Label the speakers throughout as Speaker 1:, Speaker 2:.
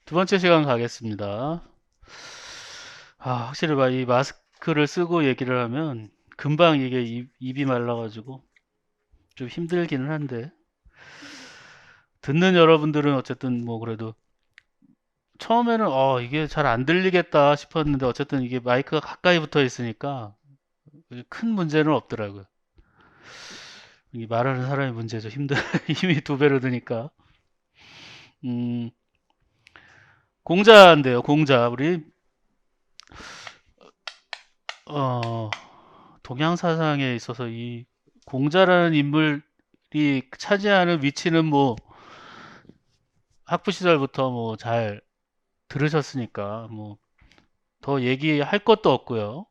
Speaker 1: 두 번째 시간 가겠습니다. 확실히 이 마스크를 쓰고 얘기를 하면 금방 이게 입이 말라가지고 좀 힘들기는 한데, 듣는 여러분들은 어쨌든 뭐 그래도 처음에는 이게 잘 안 들리겠다 싶었는데, 어쨌든 이게 마이크가 가까이 붙어 있으니까 큰 문제는 없더라고요. 이 말하는 사람의 문제죠. 힘이 두 배로 드니까. 음, 공자인데요. 공자. 우리 어, 동양 사상에 있어서 이 공자라는 인물이 차지하는 위치는 뭐 학부 시절부터 뭐 잘 들으셨으니까 뭐 더 얘기할 것도 없고요.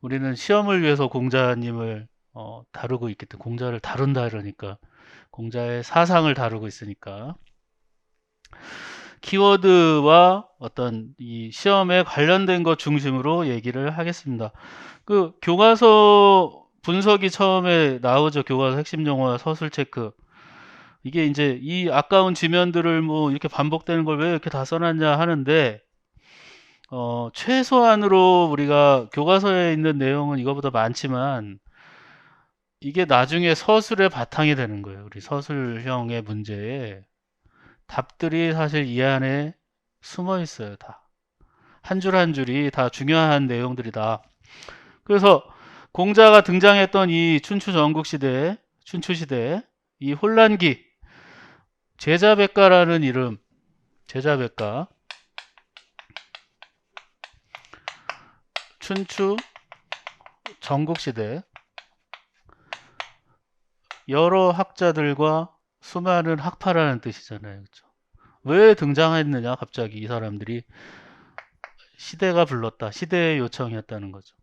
Speaker 1: 우리는 시험을 위해서 공자님을 다루고 있기 때문에, 공자를 다룬다 이러니까 공자의 사상을 다루고 있으니까 키워드와 어떤 이 시험에 관련된 것 중심으로 얘기를 하겠습니다. 그 교과서 분석이 처음에 나오죠. 교과서 핵심 용어와 서술 체크. 이게 이제 이 아까운 지면들을 뭐 이렇게 반복되는 걸 왜 이렇게 다 써놨냐 하는데, 최소한으로 우리가 교과서에 있는 내용은 이거보다 많지만 이게 나중에 서술의 바탕이 되는 거예요. 우리 서술형의 문제에 답들이 사실 이 안에 숨어 있어요. 다. 한 줄 한 줄이 다 중요한 내용들이다. 그래서 공자가 등장했던 이 춘추 전국시대, 춘추시대, 이 혼란기, 제자백가라는 이름, 제자백가, 춘추 전국시대, 여러 학자들과 수많은 학파라는 뜻이잖아요. 그렇죠? 왜 등장했느냐, 갑자기 이 사람들이. 시대가 불렀다. 시대의 요청이었다는 거죠.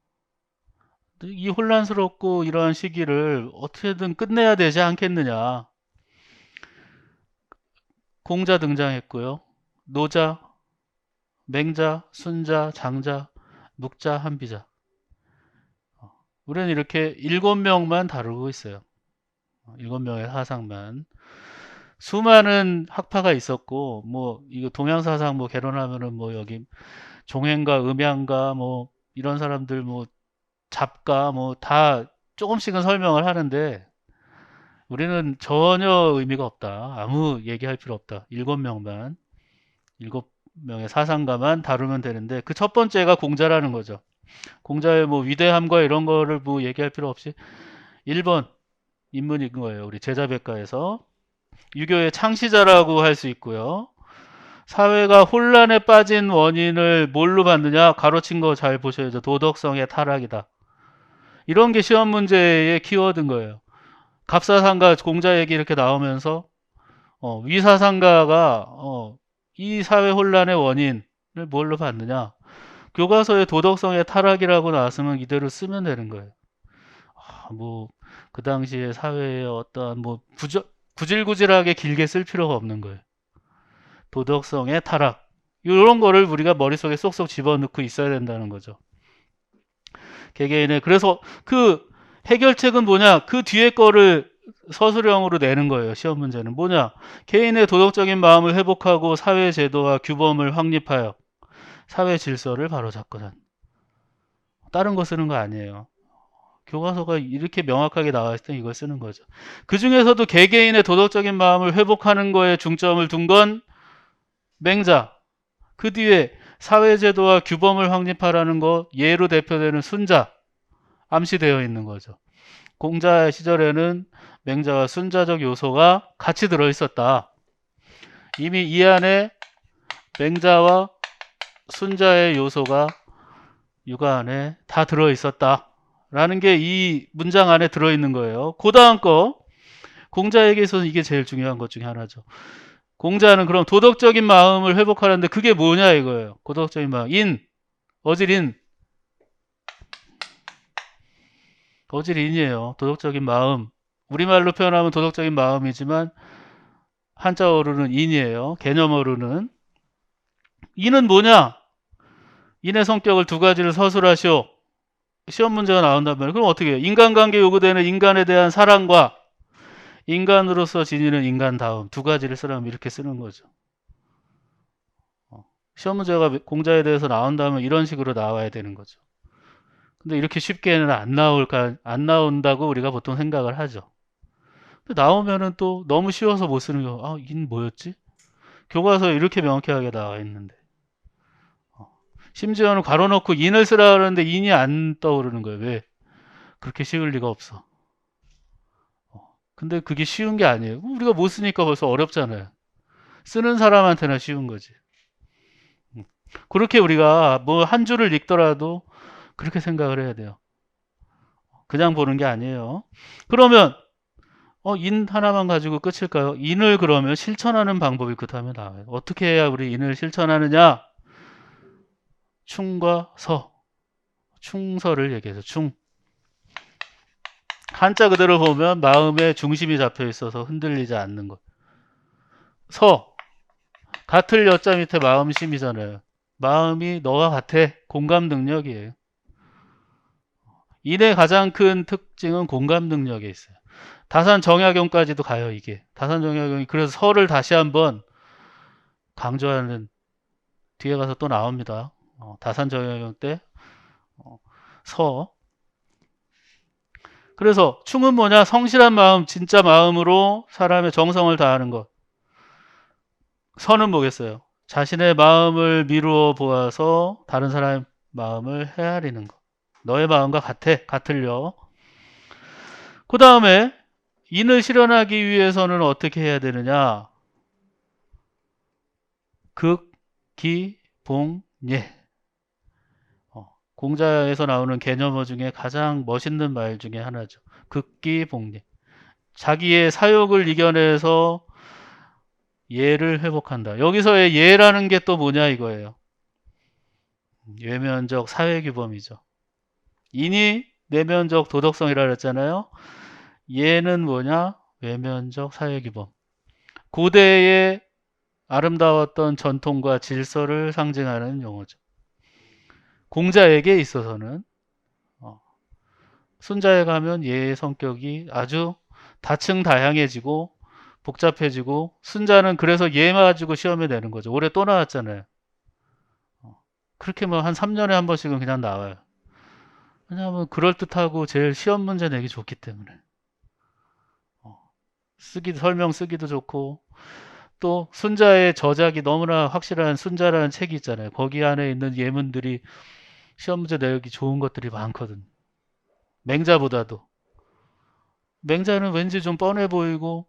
Speaker 1: 이 혼란스럽고 이러한 시기를 어떻게든 끝내야 되지 않겠느냐. 공자 등장했고요. 노자, 맹자, 순자, 장자, 묵자, 한비자. 우리는 이렇게 7명만 다루고 있어요. 7명의 사상만. 수많은 학파가 있었고, 뭐, 이거 동양사상 뭐 개론하면은 뭐 여기 종행가, 음양가, 뭐, 이런 사람들 뭐, 잡가, 뭐, 다 조금씩은 설명을 하는데, 우리는 전혀 의미가 없다. 아무 얘기할 필요 없다. 7명만, 7명의 사상가만 다루면 되는데, 그 첫 번째가 공자라는 거죠. 공자의 뭐 위대함과 이런 거를 뭐 얘기할 필요 없이 1번 인물인 거예요. 우리 제자백가에서. 유교의 창시자라고 할 수 있고요. 사회가 혼란에 빠진 원인을 뭘로 봤느냐? 가로친 거 잘 보셔야죠. 도덕성의 타락이다. 이런 게 시험 문제의 키워드인 거예요. 갑사상가 공자 얘기 이렇게 나오면서 위사상가가 이 사회 혼란의 원인을 뭘로 봤느냐? 교과서에 도덕성의 타락이라고 나왔으면 이대로 쓰면 되는 거예요. 뭐 그 당시에 사회의 어떠한 뭐 구질구질하게 길게 쓸 필요가 없는 거예요. 도덕성의 타락, 이런 거를 우리가 머릿속에 쏙쏙 집어넣고 있어야 된다는 거죠. 개개인의. 그래서 그 해결책은 뭐냐? 그 뒤에 거를 서술형으로 내는 거예요. 시험 문제는 뭐냐? 개인의 도덕적인 마음을 회복하고 사회 제도와 규범을 확립하여 사회 질서를 바로잡고자. 다른 거 쓰는 거 아니에요. 교과서가 이렇게 명확하게 나와 있을 때 이걸 쓰는 거죠. 그 중에서도 개개인의 도덕적인 마음을 회복하는 거에 중점을 둔 건 맹자. 그 뒤에 사회제도와 규범을 확립하라는 거, 예로 대표되는 순자. 암시되어 있는 거죠. 공자 시절에는 맹자와 순자적 요소가 같이 들어있었다. 이미 이 안에 맹자와 순자의 요소가 육아 안에 다 들어있었다. 라는 게 이 문장 안에 들어있는 거예요. 그 다음 거, 공자에게 있어서 이게 제일 중요한 것 중에 하나죠. 공자는 그럼 도덕적인 마음을 회복하는데 그게 뭐냐 이거예요. 도덕적인 마음. 어질인. 어질인이에요. 도덕적인 마음. 우리말로 표현하면 도덕적인 마음이지만 한자어로는 인이에요. 개념어로는. 인은 뭐냐? 인의 성격을 두 가지를 서술하시오. 시험 문제가 나온단 말이에요. 그럼 어떻게 해요? 인간관계에 요구되는 인간에 대한 사랑과 인간으로서 지니는 인간다움, 두 가지를 쓰라면 이렇게 쓰는 거죠. 시험 문제가 공자에 대해서 나온다면 이런 식으로 나와야 되는 거죠. 근데 이렇게 쉽게는 안 나온다고 우리가 보통 생각을 하죠. 근데 나오면은 또 너무 쉬워서 못 쓰는 거. 아, 인 뭐였지? 교과서에 이렇게 명쾌하게 나와 있는데. 심지어는 괄호 넣고 인을 쓰라 그러는데 인이 안 떠오르는 거예요. 왜? 그렇게 쉬울 리가 없어. 근데 그게 쉬운 게 아니에요. 우리가 못 쓰니까 벌써 어렵잖아요. 쓰는 사람한테나 쉬운 거지. 그렇게 우리가 뭐 한 줄을 읽더라도 그렇게 생각을 해야 돼요. 그냥 보는 게 아니에요. 그러면 인 하나만 가지고 끝일까요? 인을 그러면 실천하는 방법이 그 다음에 나와요. 어떻게 해야 우리 인을 실천하느냐? 충과 서. 충서를 얘기해서 충. 한자 그대로 보면 마음의 중심이 잡혀 있어서 흔들리지 않는 것. 서. 같을 여자 밑에 마음심이잖아요. 마음이 너와 같아. 공감 능력이에요. 인의 가장 큰 특징은 공감 능력에 있어요. 다산 정약용까지도 가요, 이게. 다산 정약용이 그래서 서를 다시 한번 강조하는 뒤에 가서 또 나옵니다. 다산 정약용 때 서. 그래서 충은 뭐냐? 성실한 마음, 진짜 마음으로 사람의 정성을 다하는 것. 서는 뭐겠어요? 자신의 마음을 미루어 보아서 다른 사람의 마음을 헤아리는 것. 너의 마음과 같으려. 그 다음에 인을 실현하기 위해서는 어떻게 해야 되느냐? 극, 기, 봉, 예. 공자에서 나오는 개념어 중에 가장 멋있는 말 중에 하나죠. 극기, 봉, 예. 자기의 사욕을 이겨내서 예를 회복한다. 여기서의 예라는 게 또 뭐냐 이거예요. 외면적 사회규범이죠. 인이 내면적 도덕성이라 그랬잖아요. 예는 뭐냐? 외면적 사회규범. 고대의 아름다웠던 전통과 질서를 상징하는 용어죠. 공자에게 있어서는 순자에 가면 예의 성격이 아주 다층다양해지고 복잡해지고 순자는 그래서 예만 가지고 시험에 내는 거죠. 올해 또 나왔잖아요. 그렇게 뭐 한 3년에 한 번씩은 그냥 나와요. 왜냐하면 그럴듯하고 제일 시험 문제 내기 좋기 때문에. 설명 쓰기도 좋고 또 순자의 저작이 너무나 확실한 순자라는 책이 있잖아요. 거기 안에 있는 예문들이 시험 문제 내기 좋은 것들이 많거든. 맹자보다도. 맹자는 왠지 좀 뻔해 보이고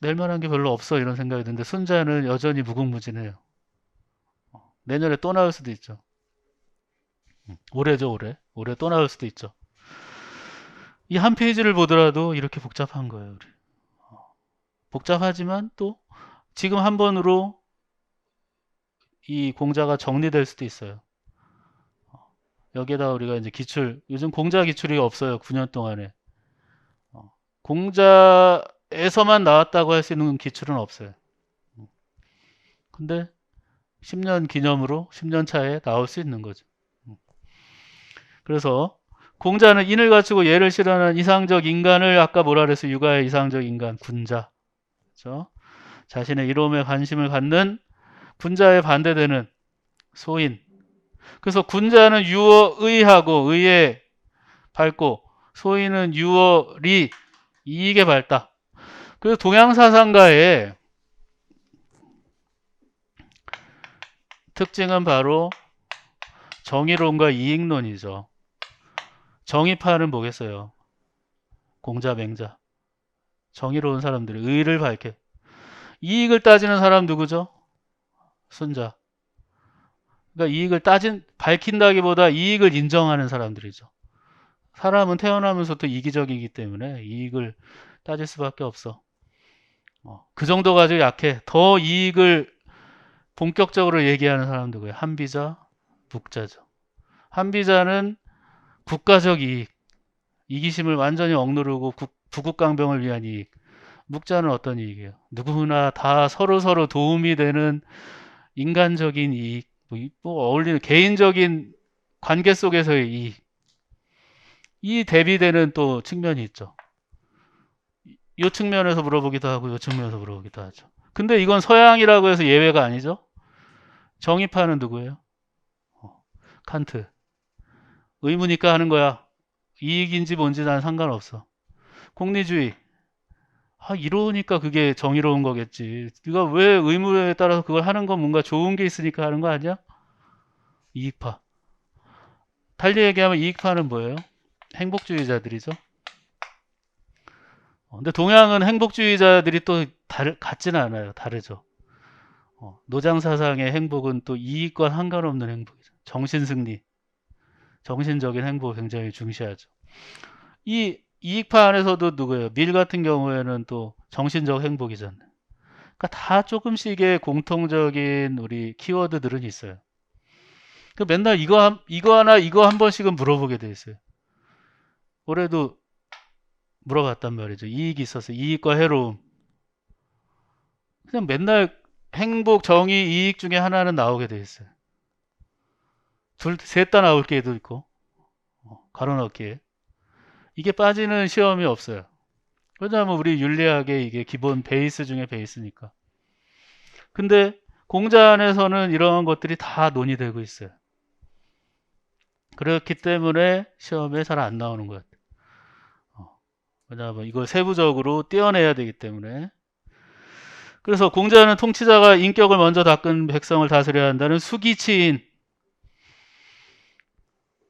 Speaker 1: 낼 만한 게 별로 없어 이런 생각이 드는데 순자는 여전히 무궁무진해요. 내년에 또 나올 수도 있죠. 올해죠, 올해. 올해 또 나올 수도 있죠. 이 한 페이지를 보더라도 이렇게 복잡한 거예요, 우리. 복잡하지만 또 지금 한 번으로 이 공자가 정리될 수도 있어요. 여기에다 우리가 이제 기출, 요즘 공자 기출이 없어요, 9년 동안에. 공자에서만 나왔다고 할 수 있는 기출은 없어요. 근데 10년 기념으로 10년 차에 나올 수 있는 거죠. 그래서 공자는 인을 갖추고 예를 실현하는 이상적 인간을 아까 뭐라 그랬어요? 육아의 이상적 인간, 군자. 그렇죠? 자신의 이로움에 관심을 갖는 군자에 반대되는 소인. 그래서 군자는 유어의하고 의에 밝고 소인은 유어리 이익에 밝다. 그래서 동양사상가의 특징은 바로 정의론과 이익론이죠. 정의파는 뭐겠어요? 공자, 맹자. 정의로운 사람들이 의를 밝혀. 이익을 따지는 사람 누구죠? 순자. 그러니까 이익을 밝힌다기보다 이익을 인정하는 사람들이죠. 사람은 태어나면서부터 이기적이기 때문에 이익을 따질 수밖에 없어. 그 정도 가지고 약해. 더 이익을 본격적으로 얘기하는 사람 누구예요? 한비자, 묵자죠. 한비자는 국가적 이익, 이기심을 완전히 억누르고 부국강병을 위한 이익. 묵자는 어떤 이익이에요? 누구나 다 서로서로 도움이 되는 인간적인 이익, 뭐 어울리는 개인적인 관계 속에서의 이익. 이 대비되는 또 측면이 있죠. 이 측면에서 물어보기도 하고 이 측면에서 물어보기도 하죠. 근데 이건 서양이라고 해서 예외가 아니죠. 정의파는 누구예요? 칸트. 의무니까 하는 거야. 이익인지 뭔지 난 상관없어. 공리주의. 이러니까 그게 정의로운 거겠지. 네가 왜 의무에 따라서 그걸 하는 건 뭔가 좋은 게 있으니까 하는 거 아니야? 이익파. 달리 얘기하면 이익파는 뭐예요? 행복주의자들이죠. 근데 동양은 행복주의자들이 또 같지는 않아요. 다르죠. 노장 사상의 행복은 또 이익과 상관없는 행복이죠. 정신승리, 정신적인 행복을 굉장히 중시하죠. 이 이익파 안에서도 누구예요? 밀 같은 경우에는 또 정신적 행복이잖아요. 그러니까 다 조금씩의 공통적인 우리 키워드들은 있어요. 그 맨날 이거 하나 이거 한 번씩은 물어보게 돼 있어요. 올해도 물어봤단 말이죠. 이익이 있어서 이익과 해로움. 그냥 맨날 행복, 정의, 이익 중에 하나는 나오게 돼 있어요. 셋 다 나올 게도 있고 가로넣기에 이게 빠지는 시험이 없어요. 왜냐하면 우리 윤리학의 이게 기본 베이스 중에 베이스니까. 근데 공자 안에서는 이러한 것들이 다 논의되고 있어요. 그렇기 때문에 시험에 잘 안 나오는 것 같아요. 왜냐하면 이걸 세부적으로 떼어내야 되기 때문에. 그래서 공자는 통치자가 인격을 먼저 닦은 백성을 다스려야 한다는 수기치인.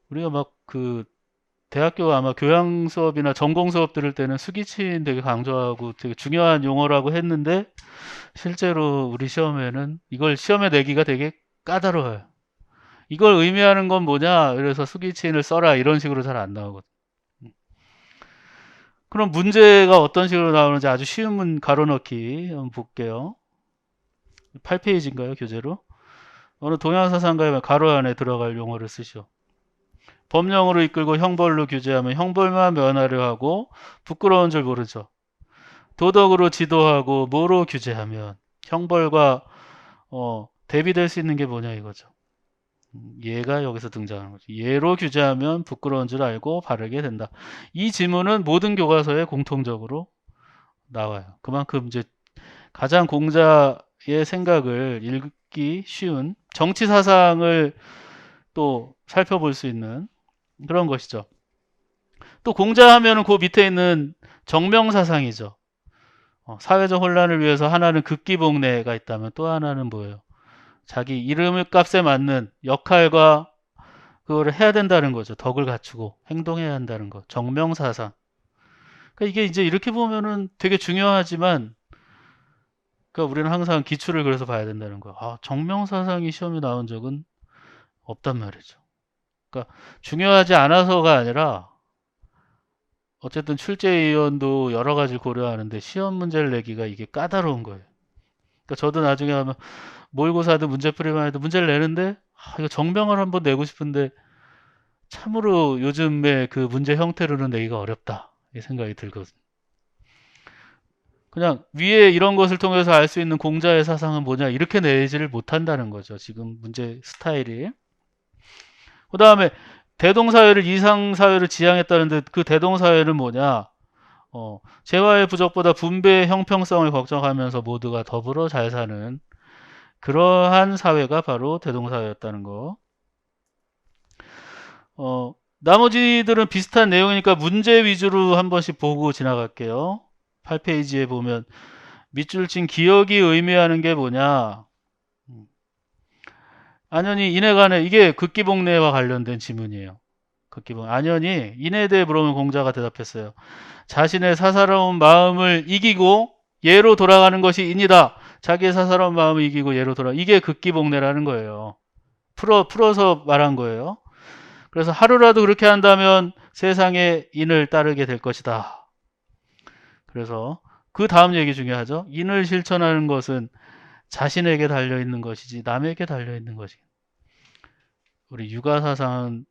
Speaker 1: 우리가 막 그 대학교 아마 교양 수업이나 전공 수업 들을 때는 수기치인 되게 강조하고 되게 중요한 용어라고 했는데 실제로 우리 시험에는 이걸 시험에 내기가 되게 까다로워요. 이걸 의미하는 건 뭐냐? 그래서 수기치인을 써라 이런 식으로 잘 안 나오거든. 그럼 문제가 어떤 식으로 나오는지 아주 쉬운 가로넣기 한번 볼게요. 8페이지인가요, 교재로? 어느 동양사상가의 가로 안에 들어갈 용어를 쓰시오. 법령으로 이끌고 형벌로 규제하면 형벌만 면하려 하고 부끄러운 줄 모르죠. 도덕으로 지도하고 뭐로 규제하면 형벌과 대비될 수 있는 게 뭐냐 이거죠. 예가 여기서 등장하는 거죠. 예로 규제하면 부끄러운 줄 알고 바르게 된다. 이 지문은 모든 교과서에 공통적으로 나와요. 그만큼 이제 가장 공자의 생각을 읽기 쉬운 정치 사상을 또 살펴볼 수 있는 그런 것이죠. 또 공자하면은 그 밑에 있는 정명사상이죠. 사회적 혼란을 위해서 하나는 극기복례가 있다면 또 하나는 뭐예요? 자기 이름의 값에 맞는 역할과 그거를 해야 된다는 거죠. 덕을 갖추고 행동해야 한다는 거. 정명사상. 그러니까 이게 이제 이렇게 보면은 되게 중요하지만, 그러니까 우리는 항상 기출을 그래서 봐야 된다는 거야. 정명사상이 시험에 나온 적은 없단 말이죠. 그러니까 중요하지 않아서가 아니라 어쨌든 출제위원도 여러 가지 고려하는데 시험 문제를 내기가 이게 까다로운 거예요. 그러니까 저도 나중에 하면 모의고사도 문제풀이만 해도 문제를 내는데 이거 정명을 한번 내고 싶은데 참으로 요즘에 그 문제 형태로는 내기가 어렵다 이 생각이 들거든요. 그냥 위에 이런 것을 통해서 알 수 있는 공자의 사상은 뭐냐 이렇게 내지를 못한다는 거죠. 지금 문제 스타일이. 그 다음에 대동사회를 이상사회를 지향했다는데 그 대동사회는 뭐냐? 재화의 부족보다 분배의 형평성을 걱정하면서 모두가 더불어 잘 사는 그러한 사회가 바로 대동사회였다는 거. 나머지들은 비슷한 내용이니까 문제 위주로 한 번씩 보고 지나갈게요. 8페이지에 보면 밑줄 친 기억이 의미하는 게 뭐냐? 안현이 인해간에 이게 극기복례와 관련된 지문이에요. 극기복 안현이 인해에 대해 물으면 공자가 대답했어요. 자신의 사사로운 마음을 이기고 예로 돌아가는 것이 인이다. 자기의 사사로운 마음을 이기고 예로 돌아. 이게 극기복례라는 거예요. 풀어서 말한 거예요. 그래서 하루라도 그렇게 한다면 세상의 인을 따르게 될 것이다. 그래서 그 다음 얘기 중요하죠. 인을 실천하는 것은 자신에게 달려있는 것이지 남에게 달려있는 것이. 우리 육아사상가들의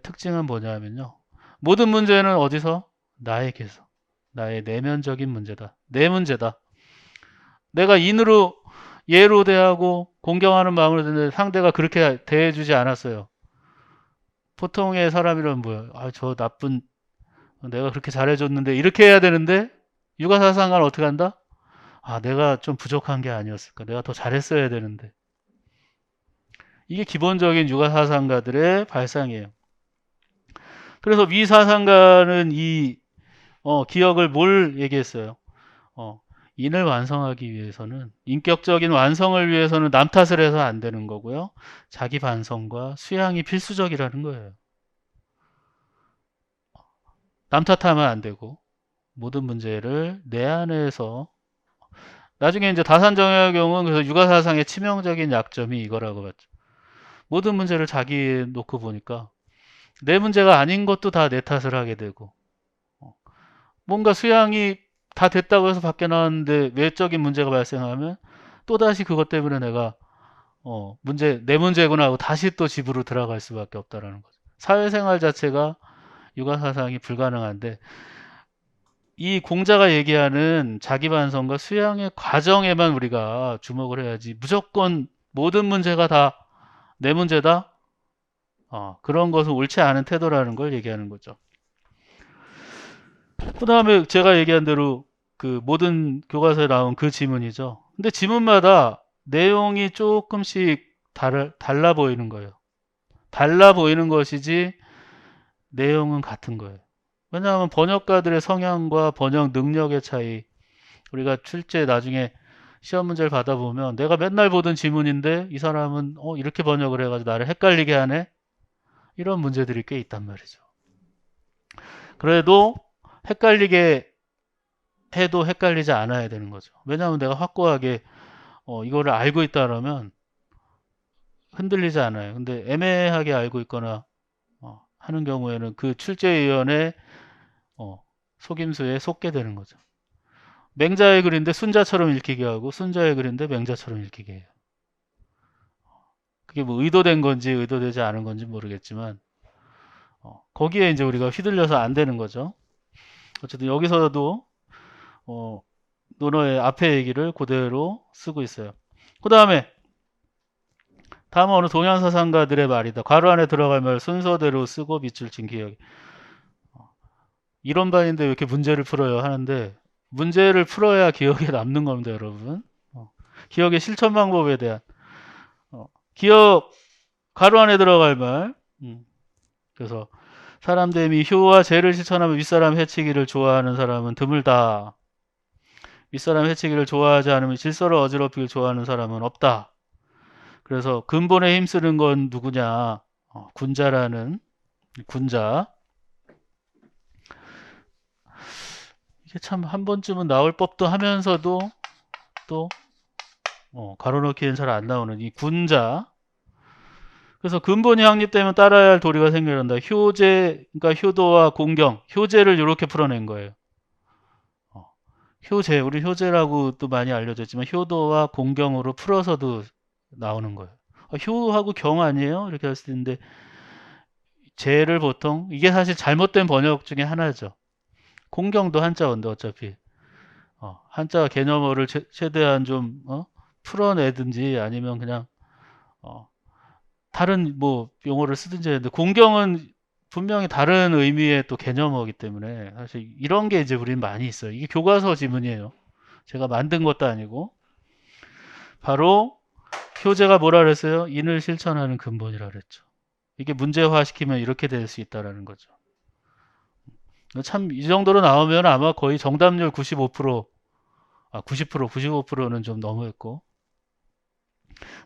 Speaker 1: 특징은 뭐냐면요. 모든 문제는 어디서? 나에게서. 나의 내면적인 문제다. 내 문제다. 내가 인으로 예로 대하고 공경하는 마음으로 듣는데 상대가 그렇게 대해주지 않았어요. 보통의 사람이란 뭐예요? 저 나쁜 내가 그렇게 잘해줬는데 이렇게 해야 되는데 육아사상가는 어떻게 한다? 내가 좀 부족한 게 아니었을까? 내가 더 잘했어야 되는데. 이게 기본적인 육아사상가들의 발상이에요. 그래서 위사상가는 이 기억을 뭘 얘기했어요? 어, 인을 완성하기 위해서는, 인격적인 완성을 위해서는 남 탓을 해서 안 되는 거고요. 자기 반성과 수양이 필수적이라는 거예요. 남 탓하면 안 되고 모든 문제를 내 안에서, 나중에 이제 다산정약용은 그래서 육아사상의 치명적인 약점이 이거라고 봤죠. 모든 문제를 자기에 놓고 보니까 내 문제가 아닌 것도 다 내 탓을 하게 되고, 뭔가 수양이 다 됐다고 해서 밖에 나왔는데 외적인 문제가 발생하면 또다시 그것 때문에 내가 내 문제구나 하고 다시 또 집으로 들어갈 수밖에 없다라는 거죠. 사회생활 자체가 육아사상이 불가능한데, 이 공자가 얘기하는 자기 반성과 수양의 과정에만 우리가 주목을 해야지, 무조건 모든 문제가 다 내 문제다, 그런 것은 옳지 않은 태도라는 걸 얘기하는 거죠. 그 다음에 제가 얘기한 대로 그 모든 교과서에 나온 그 지문이죠. 근데 지문마다 내용이 조금씩 달라 보이는 거예요. 달라 보이는 것이지 내용은 같은 거예요. 왜냐하면 번역가들의 성향과 번역 능력의 차이, 우리가 출제 나중에 시험 문제를 받아보면 내가 맨날 보던 지문인데 이 사람은 이렇게 번역을 해가지고 나를 헷갈리게 하네, 이런 문제들이 꽤 있단 말이죠. 그래도 헷갈리게 해도 헷갈리지 않아야 되는 거죠. 왜냐하면 내가 확고하게 이거를 알고 있다라면 흔들리지 않아요. 근데 애매하게 알고 있거나 하는 경우에는 그 출제위원회 속임수에 속게 되는 거죠. 맹자의 글인데 순자처럼 읽히게 하고 순자의 글인데 맹자처럼 읽히게 해요. 그게 뭐 의도된 건지 의도되지 않은 건지 모르겠지만 거기에 이제 우리가 휘둘려서 안 되는 거죠. 어쨌든 여기서도 논어의 앞에 얘기를 그대로 쓰고 있어요. 그 다음에 다음은 어느 동양사상가들의 말이다. 괄호 안에 들어갈 말 순서대로 쓰고 밑줄 친 기억. 이론반인데 왜 이렇게 문제를 풀어요 하는데, 문제를 풀어야 기억에 남는 겁니다, 여러분. 기억의 실천 방법에 대한 기억, 괄호 안에 들어갈 말. 그래서 사람 됨이 효와 죄를 실천하면 윗사람 해치기를 좋아하는 사람은 드물다. 윗사람 해치기를 좋아하지 않으면 질서를 어지럽히길 좋아하는 사람은 없다. 그래서 근본에 힘쓰는 건 누구냐? 군자라는 군자. 이게 참 한 번쯤은 나올 법도 하면서도 또 가로넣기는 잘 안 나오는 이 군자. 그래서 근본이 확립되면 따라야 할 도리가 생겨난다. 효제, 그러니까 효도와 공경, 효제를 이렇게 풀어낸 거예요. 효제, 우리 효제라고 또 많이 알려졌지만 효도와 공경으로 풀어서도 나오는 거예요. 효하고 경 아니에요? 이렇게 할 수 있는데, 제를 보통, 이게 사실 잘못된 번역 중에 하나죠. 공경도 한자어인데 어차피 한자 개념어를 최대한 좀 풀어내든지 아니면 그냥 다른 뭐 용어를 쓰든지 했는데, 공경은 분명히 다른 의미의 또 개념어이기 때문에 사실 이런 게 이제 우리는 많이 있어요. 이게 교과서 지문이에요. 제가 만든 것도 아니고. 바로 효제가 뭐라 그랬어요? 인을 실천하는 근본이라 그랬죠. 이게 문제화시키면 이렇게 될 수 있다라는 거죠. 참 이 정도로 나오면 아마 거의 정답률 95%, 90%, 95%는 좀 너무했고,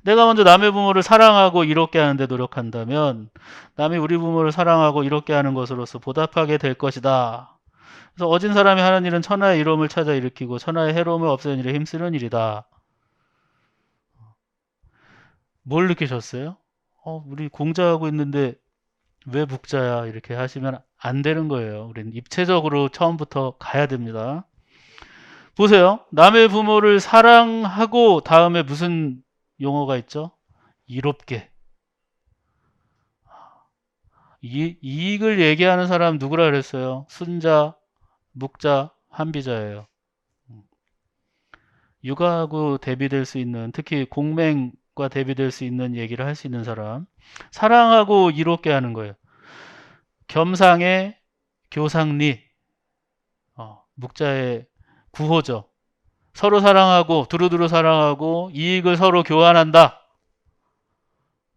Speaker 1: 내가 먼저 남의 부모를 사랑하고 이롭게 하는데 노력한다면 남이 우리 부모를 사랑하고 이롭게 하는 것으로서 보답하게 될 것이다. 그래서 어진 사람이 하는 일은 천하의 이로움을 찾아 일으키고 천하의 해로움을 없애는 일에 힘쓰는 일이다. 뭘 느끼셨어요? 우리 공자하고 있는데 왜 묵자야? 이렇게 하시면 안 되는 거예요. 우리는 입체적으로 처음부터 가야 됩니다. 보세요. 남의 부모를 사랑하고 다음에 무슨 용어가 있죠? 이롭게. 이익을 얘기하는 사람 누구라 그랬어요? 순자, 묵자, 한비자예요. 육아하고 대비될 수 있는, 특히 공맹과 대비될 수 있는 얘기를 할 수 있는 사람. 사랑하고 이롭게 하는 거예요. 겸상의 교상리, 묵자의 구호죠. 서로 사랑하고 두루두루 사랑하고 이익을 서로 교환한다.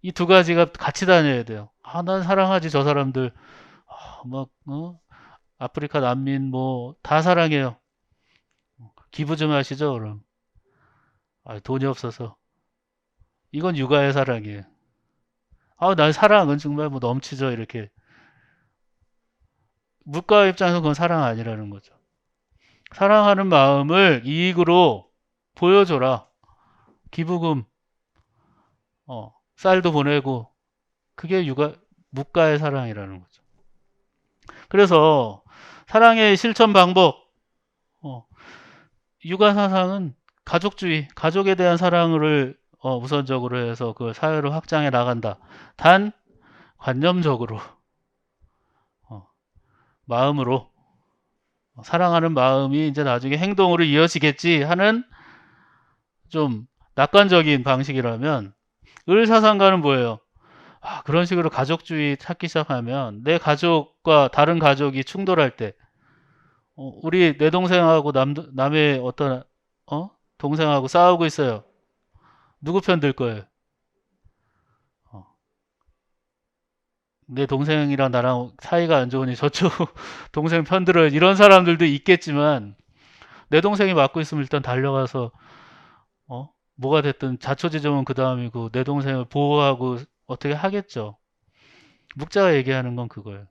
Speaker 1: 이 두 가지가 같이 다녀야 돼요. 난 사랑하지, 저 사람들. 아프리카 난민 뭐 다 사랑해요. 기부 좀 하시죠, 그럼. 돈이 없어서. 이건 육아의 사랑이에요. 난 사랑은 정말 뭐 넘치죠, 이렇게. 물가 입장에서 그건 사랑 아니라는 거죠. 사랑하는 마음을 이익으로 보여줘라. 기부금, 쌀도 보내고, 그게 무가의 사랑이라는 거죠. 그래서 사랑의 실천 방법, 어, 육아 사상은 가족주의, 가족에 대한 사랑을 우선적으로 해서 그 사회로 확장해 나간다. 단 관념적으로, 마음으로, 사랑하는 마음이 이제 나중에 행동으로 이어지겠지 하는 좀 낙관적인 방식이라면, 을사상가는 뭐예요? 그런 식으로 가족주의 찾기 시작하면 내 가족과 다른 가족이 충돌할 때, 우리 내 동생하고 남의 어떤 동생하고 싸우고 있어요. 누구 편 들 거예요? 어, 내 동생이랑 나랑 사이가 안 좋으니 저쪽 동생 편 들어요. 이런 사람들도 있겠지만, 내 동생이 맡고 있으면 일단 달려가서 뭐가 됐든 자초지종은 그 다음이고 내 동생을 보호하고 어떻게 하겠죠. 묵자가 얘기하는 건 그거예요.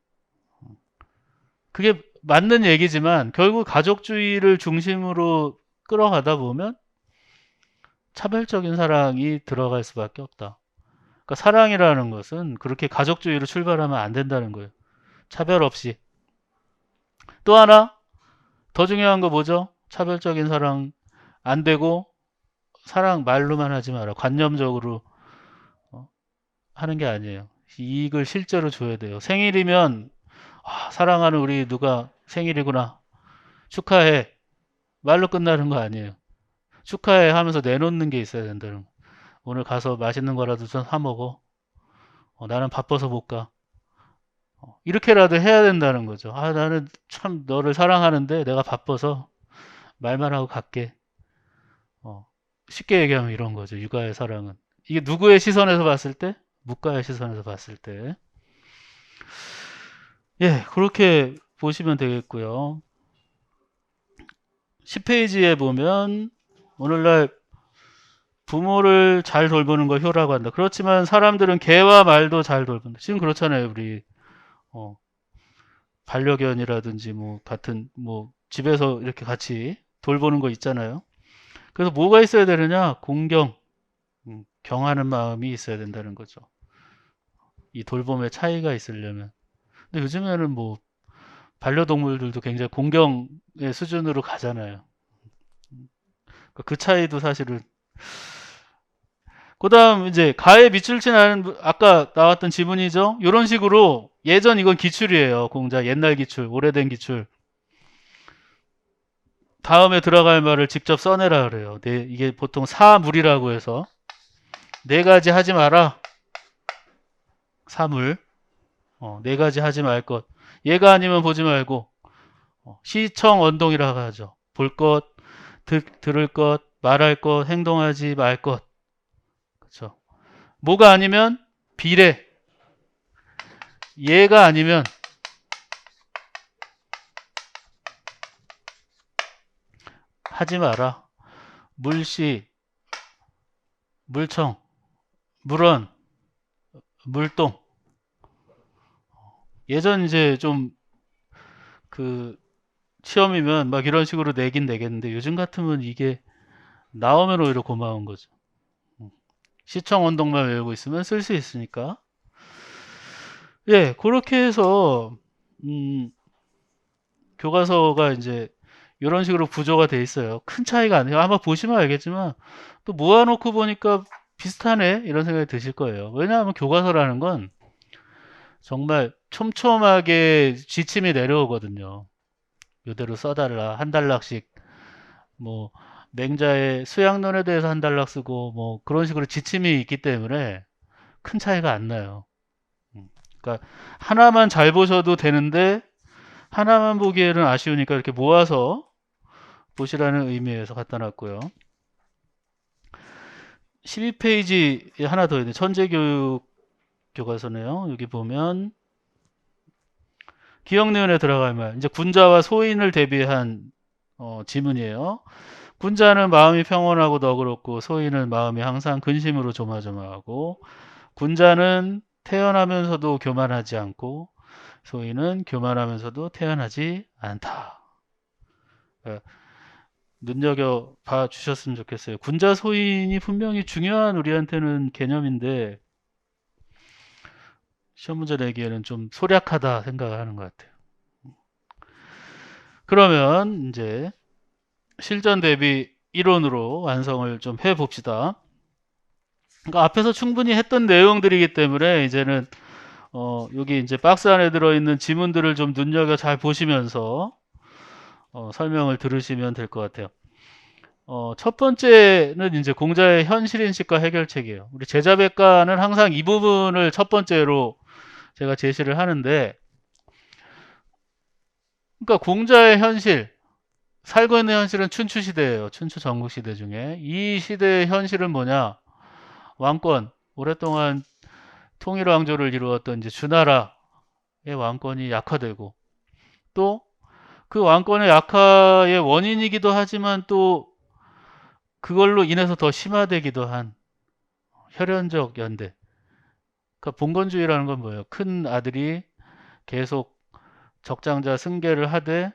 Speaker 1: 그게 맞는 얘기지만 결국 가족주의를 중심으로 끌어가다 보면 차별적인 사랑이 들어갈 수밖에 없다. 그러니까 사랑이라는 것은 그렇게 가족주의로 출발하면 안 된다는 거예요. 차별 없이. 또 하나 더 중요한 거 뭐죠? 차별적인 사랑 안 되고, 사랑 말로만 하지 마라. 관념적으로 하는 게 아니에요. 이익을 실제로 줘야 돼요. 생일이면 사랑하는 우리 누가 생일이구나, 축하해, 말로 끝나는 거 아니에요. 축하해 하면서 내놓는 게 있어야 된다는 거. 오늘 가서 맛있는 거라도 좀 사 먹어. 나는 바빠서 못 가. 이렇게라도 해야 된다는 거죠. 나는 참 너를 사랑하는데 내가 바빠서 말만 하고 갈게. 쉽게 얘기하면 이런 거죠. 육아의 사랑은. 이게 누구의 시선에서 봤을 때? 묵가의 시선에서 봤을 때. 예, 그렇게 보시면 되겠고요. 10페이지에 보면 오늘날 부모를 잘 돌보는 걸 효라고 한다. 그렇지만 사람들은 개와 말도 잘 돌본다. 지금 그렇잖아요. 우리 반려견이라든지 뭐 같은 뭐 집에서 이렇게 같이 돌보는 거 있잖아요. 그래서 뭐가 있어야 되느냐? 공경, 경하는 마음이 있어야 된다는 거죠. 이 돌봄의 차이가 있으려면. 근데 요즘에는 뭐 반려동물들도 굉장히 공경의 수준으로 가잖아요. 그러니까 그 차이도 사실은. 그다음 이제 가에 밑줄 치는 아까 나왔던 지문이죠. 이런 식으로 예전 이건 기출이에요. 공자 옛날 기출, 오래된 기출. 다음에 들어갈 말을 직접 써내라 그래요. 이게 보통 사물이라고 해서 네 가지 하지 마라. 사물. 네 가지 하지 말 것. 얘가 아니면 보지 말고. 시청 언동이라고 하죠. 볼 것, 들을 것, 말할 것, 행동하지 말 것. 그렇죠. 뭐가 아니면 비례. 얘가 아니면 하지 마라. 물시, 물청, 물원, 물동. 예전 이제 좀 그 시험이면 막 이런 식으로 내긴 내겠는데 요즘 같으면 이게 나오면 오히려 고마운 거죠. 시청 언동만 외우고 있으면 쓸 수 있으니까. 예, 그렇게 해서 교과서가 이제 이런 식으로 구조가 돼 있어요. 큰 차이가 안 해요. 아마 보시면 알겠지만 또 모아놓고 보니까 비슷하네 이런 생각이 드실 거예요. 왜냐하면 교과서라는 건 정말 촘촘하게 지침이 내려오거든요. 이대로 써달라. 한 단락씩 뭐 맹자의 수양론에 대해서 한 단락 쓰고 뭐 그런 식으로 지침이 있기 때문에 큰 차이가 안 나요. 그러니까 하나만 잘 보셔도 되는데 하나만 보기에는 아쉬우니까 이렇게 모아서 보시라는 의미에서 갖다 놨고요. 12페이지에 하나 더 있네. 천재교육 교과서네요. 여기 보면 기억니은에 들어갈 말. 이제 군자와 소인을 대비한 지문이에요. 군자는 마음이 평온하고 너그럽고 소인은 마음이 항상 근심으로 조마조마하고 군자는 태연하면서도 교만하지 않고 소인은 교만하면서도 태연하지 않다. 예, 눈여겨 봐 주셨으면 좋겠어요. 군자 소인이 분명히 중요한 우리한테는 개념인데 시험 문제 내기에는 좀 소략하다 생각을 하는 것 같아요. 그러면 이제 실전 대비 이론으로 완성을 좀 해봅시다. 그러니까 앞에서 충분히 했던 내용들이기 때문에 이제는 여기 이제 박스 안에 들어있는 지문들을 좀 눈여겨 잘 보시면서 설명을 들으시면 될 것 같아요. 첫 번째는 이제 공자의 현실인식과 해결책이에요. 우리 제자백과는 항상 이 부분을 첫 번째로 제가 제시를 하는데, 그러니까 공자의 현실, 살고 있는 현실은 춘추 시대예요. 춘추 전국 시대 중에 이 시대의 현실은 뭐냐? 왕권, 오랫동안 통일 왕조를 이루었던 이제 주나라의 왕권이 약화되고 또 그 왕권의 약화의 원인이기도 하지만 또 그걸로 인해서 더 심화되기도 한 혈연적 연대. 그러니까 봉건주의라는 건 뭐예요? 큰 아들이 계속 적장자 승계를 하되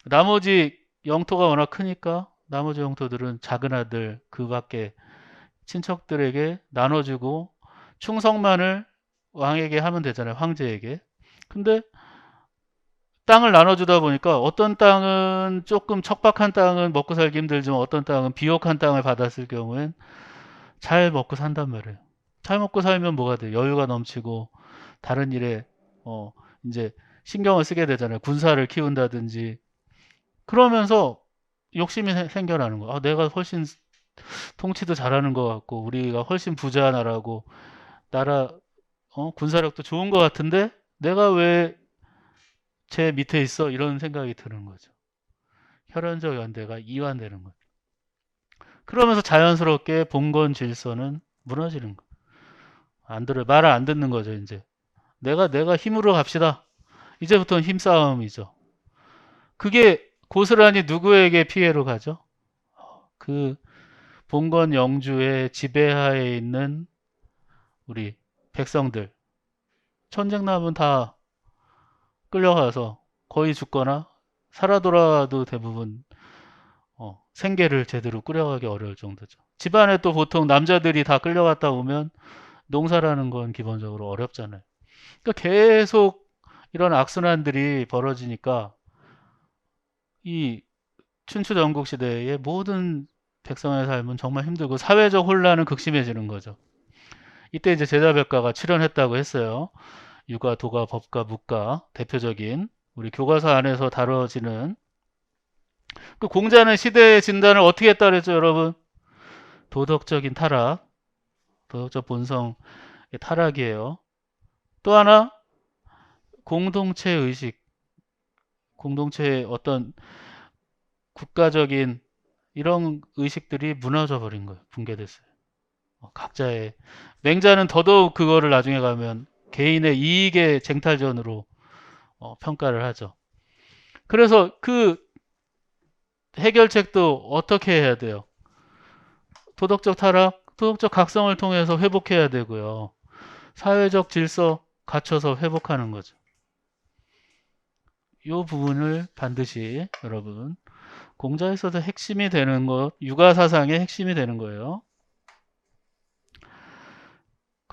Speaker 1: 나머지 영토가 워낙 크니까 나머지 영토들은 작은 아들 그 밖에 친척들에게 나눠주고 충성만을 왕에게 하면 되잖아요. 황제에게. 근데 땅을 나눠주다 보니까 어떤 땅은 조금 척박한 땅은 먹고 살기 힘들지만 어떤 땅은 비옥한 땅을 받았을 경우엔 잘 먹고 산단 말이에요. 잘 먹고 살면 뭐가 돼요? 여유가 넘치고 다른 일에 어 이제 신경을 쓰게 되잖아요. 군사를 키운다든지 그러면서 욕심이 생겨나는 거야. 아, 내가 훨씬 통치도 잘하는 것 같고 우리가 훨씬 부자 나라고 나라 군사력도 좋은 것 같은데 내가 왜 제 밑에 있어? 이런 생각이 드는 거죠. 혈연적 연대가 이완되는 거죠. 그러면서 자연스럽게 봉건 질서는 무너지는 거예요. 안 들어요. 말을 안 듣는 거죠, 이제. 내가 힘으로 갑시다. 이제부터는 힘싸움이죠. 그게 고스란히 누구에게 피해로 가죠? 그 봉건 영주의 지배하에 있는 우리 백성들. 천쟁남은 다 끌려가서 거의 죽거나 살아 돌아와도 대부분 생계를 제대로 꾸려가기 어려울 정도죠. 집안에 또 보통 남자들이 다 끌려갔다 오면 농사라는 건 기본적으로 어렵잖아요. 그러니까 계속 이런 악순환들이 벌어지니까 이 춘추 전국 시대의 모든 백성의 삶은 정말 힘들고 사회적 혼란은 극심해지는 거죠. 이때 이제 제자백과가 출현했다고 했어요. 유가, 도가, 법가, 묵가 대표적인 우리 교과서 안에서 다뤄지는 그 공자는 시대의 진단을 어떻게 했다 그랬죠, 여러분? 도덕적인 타락, 도덕적 본성의 타락이에요. 또 하나 공동체 의식, 공동체의 어떤 국가적인 이런 의식들이 무너져 버린 거예요. 붕괴됐어요. 각자의 맹자는 더더욱 그거를 나중에 가면 개인의 이익의 쟁탈전으로 평가를 하죠. 그래서 그 해결책도 어떻게 해야 돼요? 도덕적 타락, 도덕적 각성을 통해서 회복해야 되고요. 사회적 질서 갖춰서 회복하는 거죠. 이 부분을 반드시 여러분 공자에서도 핵심이 되는 것, 육아사상의 핵심이 되는 거예요.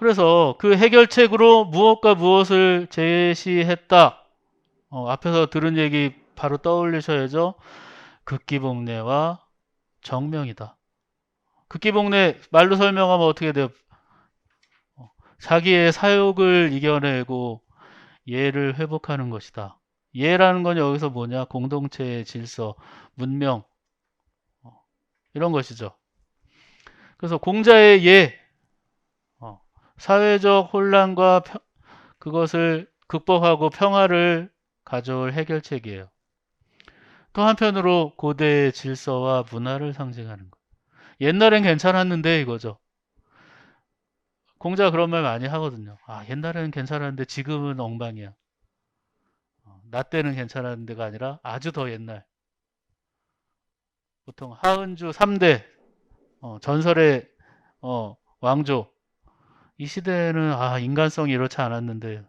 Speaker 1: 그래서 그 해결책으로 무엇과 무엇을 제시했다. 앞에서 들은 얘기 바로 떠올리셔야죠. 극기복례와 정명이다. 극기복례 말로 설명하면 어떻게 돼요? 자기의 사욕을 이겨내고 예를 회복하는 것이다. 예라는 건 여기서 뭐냐? 공동체의 질서, 문명 이런 것이죠. 그래서 공자의 예, 사회적 혼란과 그것을 극복하고 평화를 가져올 해결책이에요. 또 한편으로 고대의 질서와 문화를 상징하는 것. 옛날엔 괜찮았는데 이거죠. 공자가 그런 말 많이 하거든요. 아, 옛날에는 괜찮았는데 지금은 엉망이야. 나 때는 괜찮았는데가 아니라 아주 더 옛날. 보통 하은주 3대 전설의 왕조. 이 시대에는 아, 인간성이 이렇지 않았는데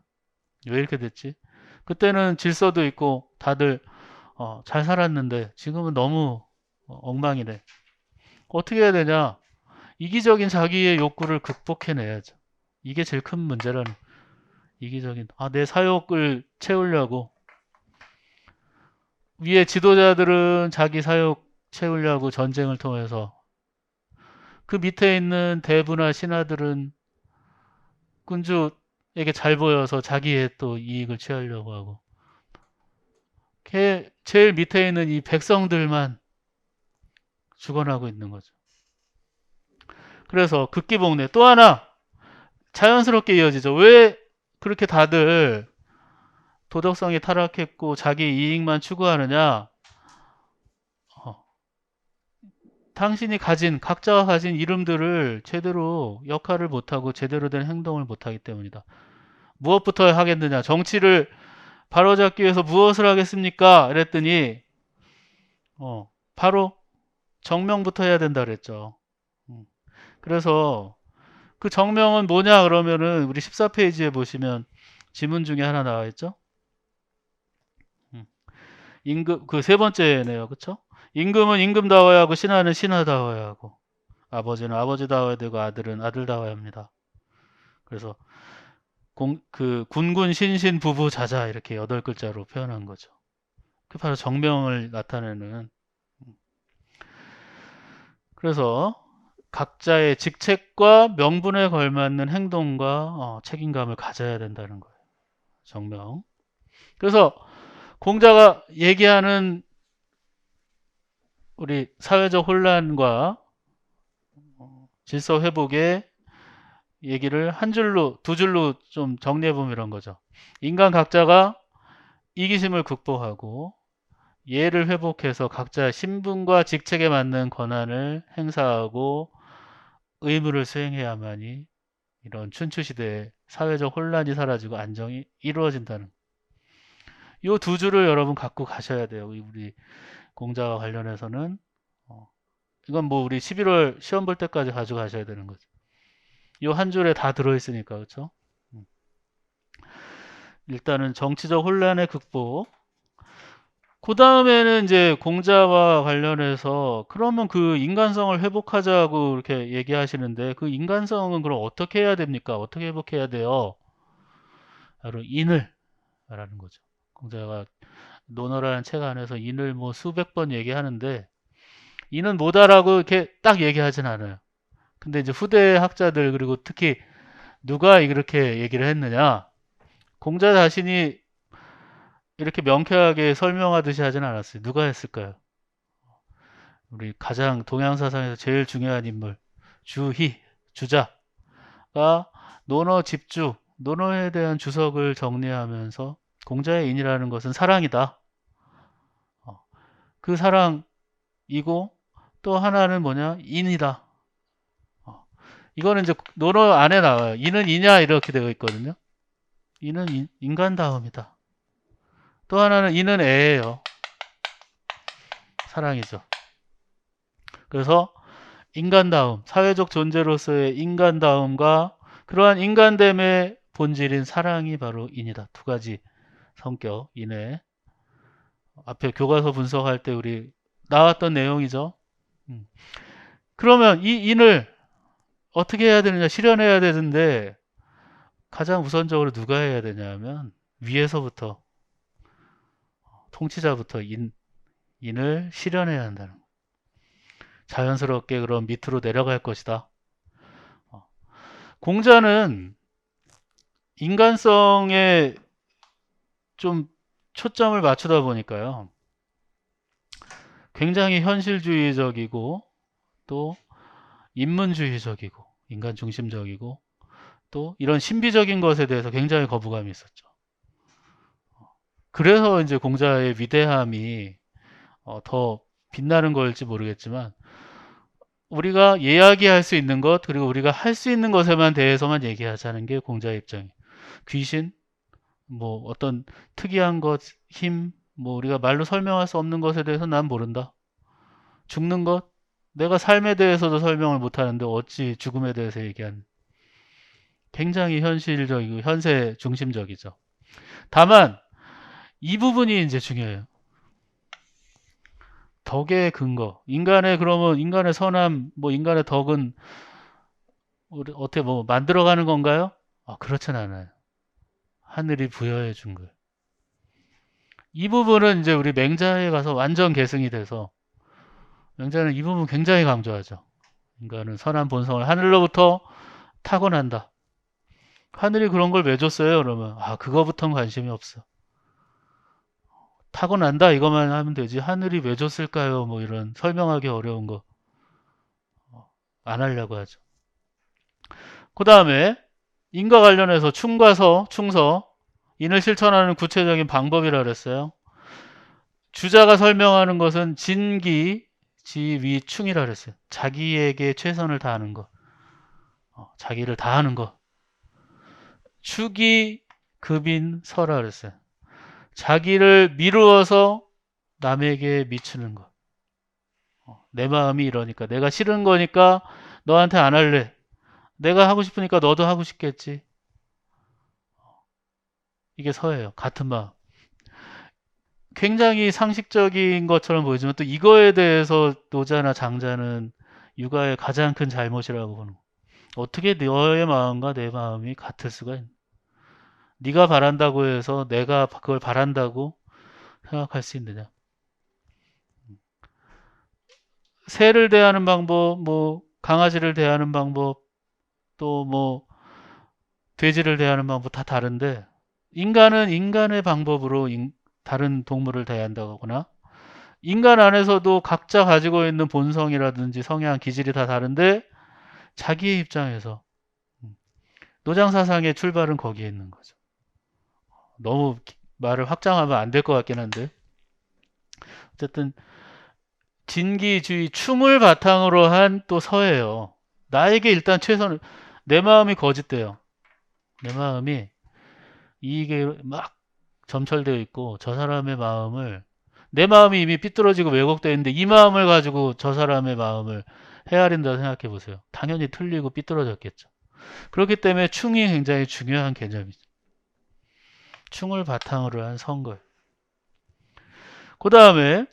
Speaker 1: 왜 이렇게 됐지? 그때는 질서도 있고 다들 잘 살았는데 지금은 너무 엉망이네. 어떻게 해야 되냐? 이기적인 자기의 욕구를 극복해내야죠. 이게 제일 큰 문제라는. 이기적인 내 사욕을 채우려고 위에 지도자들은 자기 사욕 채우려고 전쟁을 통해서 그 밑에 있는 대부나 신하들은 군주에게 잘 보여서 자기의 또 이익을 취하려고 하고 제일 밑에 있는 이 백성들만 죽어나고 있는 거죠. 그래서 극기복례 또 하나 자연스럽게 이어지죠. 왜 그렇게 다들 도덕성이 타락했고 자기 이익만 추구하느냐? 어, 당신이 가진 각자가 가진 이름들을 제대로 역할을 못하고 제대로 된 행동을 못하기 때문이다. 무엇부터 하겠느냐? 정치를 바로잡기 위해서 무엇을 하겠습니까? 이랬더니 바로 정명부터 해야 된다 그랬죠. 그래서 그 정명은 뭐냐 그러면은 우리 14페이지에 보시면 지문 중에 하나 나와 있죠. 임금 그 세 번째네요. 그쵸? 임금은 임금다워야 하고 신하는 신하다워야 하고 아버지는 아버지다워야 되고 아들은 아들다워야 합니다. 그래서 그 군군 신신 부부 자자 이렇게 8글자로 표현한 거죠. 그 바로 정명을 나타내는. 그래서 각자의 직책과 명분에 걸맞는 행동과 책임감을 가져야 된다는 거예요. 정명. 그래서 공자가 얘기하는 우리 사회적 혼란과 질서 회복의 얘기를 한 줄로, 두 줄로 좀 정리해보면 이런 거죠. 인간 각자가 이기심을 극복하고 예를 회복해서 각자의 신분과 직책에 맞는 권한을 행사하고 의무를 수행해야만이 이런 춘추시대의 사회적 혼란이 사라지고 안정이 이루어진다는 이 두 줄을 여러분 갖고 가셔야 돼요. 우리 공자와 관련해서는 이건 뭐 우리 11월 시험 볼 때까지 가져가셔야 되는 거죠. 이 한 줄에 다 들어있으니까 그렇죠? 일단은 정치적 혼란의 극복. 그 다음에는 이제 공자와 관련해서 그러면 그 인간성을 회복하자고 이렇게 얘기하시는데 그 인간성은 그럼 어떻게 해야 됩니까? 어떻게 회복해야 돼요? 바로 인을 말하는 거죠. 공자가 논어라는 책 안에서 인을 뭐 수백 번 얘기하는데 인은 뭐다라고 이렇게 딱 얘기하진 않아요. 근데 이제 후대 학자들 그리고 특히 누가 이렇게 얘기를 했느냐? 공자 자신이 이렇게 명쾌하게 설명하듯이 하진 않았어요. 누가 했을까요? 우리 가장 동양 사상에서 제일 중요한 인물 주희 주자가 논어 집주 논어에 대한 주석을 정리하면서 공자의 인이라는 것은 사랑이다. 그 사랑이고 또 하나는 뭐냐 인이다. 이거는 이제 논어 안에 나와요. 인은 이냐 이렇게 되어 있거든요. 인은 인간다움이다. 또 하나는 인은 애예요. 사랑이죠. 그래서 인간다움, 사회적 존재로서의 인간다움과 그러한 인간됨의 본질인 사랑이 바로 인이다. 두 가지 성격, 인의 앞에 교과서 분석할 때 우리 나왔던 내용이죠. 그러면 이 인을 어떻게 해야 되느냐, 실현해야 되는데 가장 우선적으로 누가 해야 되냐면 위에서부터 통치자부터 인을 실현해야 한다는 거예요. 자연스럽게 그럼 밑으로 내려갈 것이다. 공자는 인간성에 좀 초점을 맞추다 보니까요. 굉장히 현실주의적이고 또 인문주의적이고 인간 중심적이고 또 이런 신비적인 것에 대해서 굉장히 거부감이 있었죠. 그래서 이제 공자의 위대함이 더 빛나는 걸지 모르겠지만 우리가 이야기할 수 있는 것, 그리고 우리가 할 수 있는 것에만 대해서만 얘기하자는 게 공자의 입장이에요. 귀신, 뭐 어떤 특이한 것, 힘, 뭐 우리가 말로 설명할 수 없는 것에 대해서 난 모른다. 죽는 것, 내가 삶에 대해서도 설명을 못하는데 어찌 죽음에 대해서 얘기한. 굉장히 현실적이고 현세 중심적이죠. 다만 이 부분이 이제 중요해요. 덕의 근거. 인간의 그러면 인간의 선함, 뭐 인간의 덕은 우리 어떻게 뭐 만들어가는 건가요? 그렇진 않아요. 하늘이 부여해 준 거예요. 이 부분은 이제 우리 맹자에 가서 완전 계승이 돼서 맹자는 이 부분 굉장히 강조하죠. 인간은 선한 본성을 하늘로부터 타고난다. 하늘이 그런 걸 왜 줬어요? 그러면 그거부터는 관심이 없어. 타고난다 이것만 하면 되지 하늘이 왜 줬을까요? 뭐 이런 설명하기 어려운 거 안 하려고 하죠. 그 다음에 인과 관련해서 충과서, 충서 인을 실천하는 구체적인 방법이라 그랬어요. 주자가 설명하는 것은 진기, 지위, 충이라 그랬어요. 자기에게 최선을 다하는 것, 자기를 다하는 것. 축이, 급인, 서라 그랬어요. 자기를 미루어서 남에게 미치는 것. 내 마음이 이러니까 내가 싫은 거니까 너한테 안 할래. 내가 하고 싶으니까 너도 하고 싶겠지. 이게 서예요. 같은 마음. 굉장히 상식적인 것처럼 보이지만 또 이거에 대해서 노자나 장자는 육아의 가장 큰 잘못이라고 보는 거예요. 어떻게 너의 마음과 내 마음이 같을 수가 있나? 네가 바란다고 해서 내가 그걸 바란다고 생각할 수 있느냐? 새를 대하는 방법, 뭐 강아지를 대하는 방법, 또 뭐 돼지를 대하는 방법 다 다른데 인간은 인간의 방법으로 다른 동물을 대한다거나 인간 안에서도 각자 가지고 있는 본성이라든지 성향, 기질이 다 다른데 자기의 입장에서 노장사상의 출발은 거기에 있는 거죠. 너무 말을 확장하면 안 될 것 같긴 한데 어쨌든 진기주의 충을 바탕으로 한 또 서예요. 나에게 일단 최선을 내 마음이 거짓돼요. 내 마음이 이게 막 점철되어 있고 저 사람의 마음을 내 마음이 이미 삐뚤어지고 왜곡되어 있는데 이 마음을 가지고 저 사람의 마음을 헤아린다 생각해 보세요. 당연히 틀리고 삐뚤어졌겠죠. 그렇기 때문에 충이 굉장히 중요한 개념이죠. 충을 바탕으로 한 선거. 그 다음에